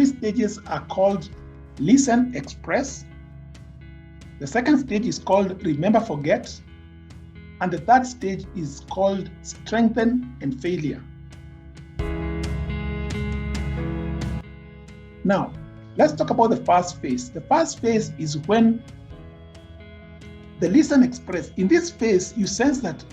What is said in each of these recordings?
three stages are called listen, express. The second stage is called remember, forget. And the third stage is called strengthen and failure. Now, let's talk about the first phase. The first phase is when the listen, express. In this phase, you sense that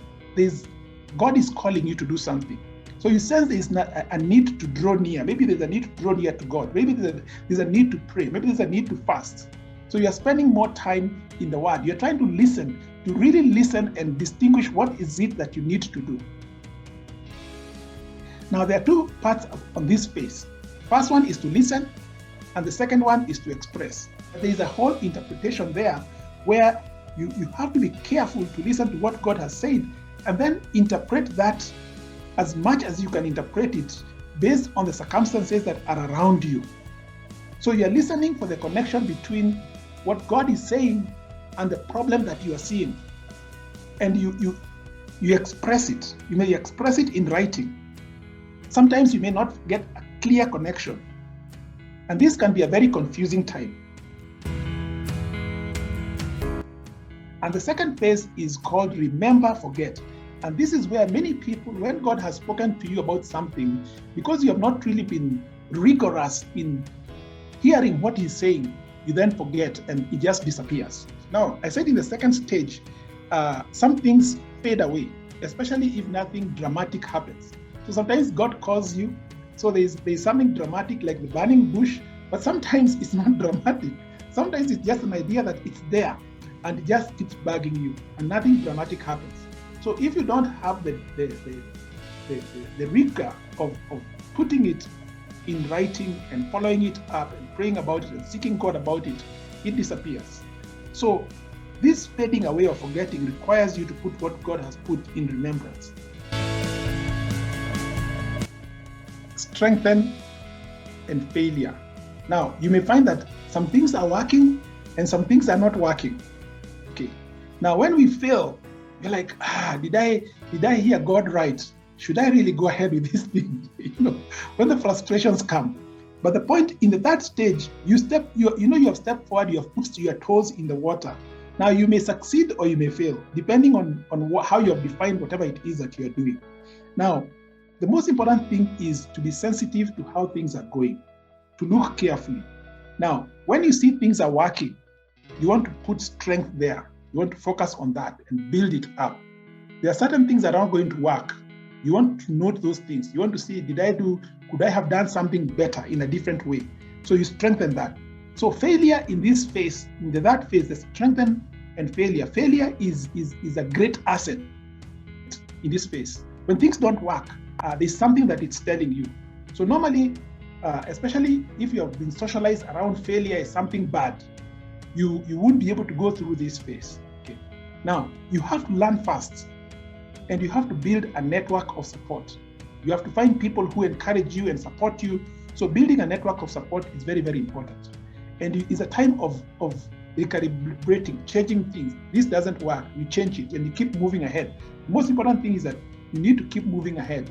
God is calling you to do something. So you sense there is a need to draw near. Maybe there's a need to draw near to God. Maybe there's a need to pray. Maybe there's a need to fast. So you're spending more time in the Word. You're trying to listen, to really listen and distinguish what is it that you need to do. Now, there are two parts on this phase. First one is to listen, and the second one is to express. There is a whole interpretation there where you have to be careful to listen to what God has said and then interpret that as much as you can interpret it based on the circumstances that are around you. So you're listening for the connection between what God is saying and the problem that you are seeing. And you express it. You may express it in writing. Sometimes you may not get a clear connection. And this can be a very confusing time. And the second phase is called remember, forget. And this is where many people, when God has spoken to you about something, because you have not really been rigorous in hearing what He's saying, you then forget and it just disappears. Now, I said in the second stage, some things fade away, especially if nothing dramatic happens. So sometimes God calls you, so there's something dramatic like the burning bush, but sometimes it's not dramatic. Sometimes it's just an idea that it's there and it just keeps bugging you and nothing dramatic happens. So if you don't have the rigor of putting it in writing and following it up and praying about it and seeking God about it, it disappears. So this fading away or forgetting requires you to put what God has put in remembrance. Strengthen and failure. Now, you may find that some things are working and some things are not working. Okay. Now, when we fail, you're like, did I hear God right? Should I really go ahead with this thing? When the frustrations come. But the point in the third stage, you have stepped forward, you have put your toes in the water. Now you may succeed or you may fail, depending on how you have defined whatever it is that you are doing. Now, the most important thing is to be sensitive to how things are going, to look carefully. Now, when you see things are working, you want to put strength there. You want to focus on that and build it up. There are certain things that aren't going to work. You want to note those things. You want to see, could I have done something better in a different way? So you strengthen that. So failure in this phase, in that phase, the strengthen and failure. Failure is a great asset in this phase. When things don't work, there's something that it's telling you. So normally, especially if you have been socialized around failure as something bad, you won't be able to go through this phase. Okay. Now, you have to learn fast, and you have to build a network of support. You have to find people who encourage you and support you. So building a network of support is very, very important. And it's a time of recalibrating, changing things. This doesn't work, you change it and you keep moving ahead. The most important thing is that you need to keep moving ahead.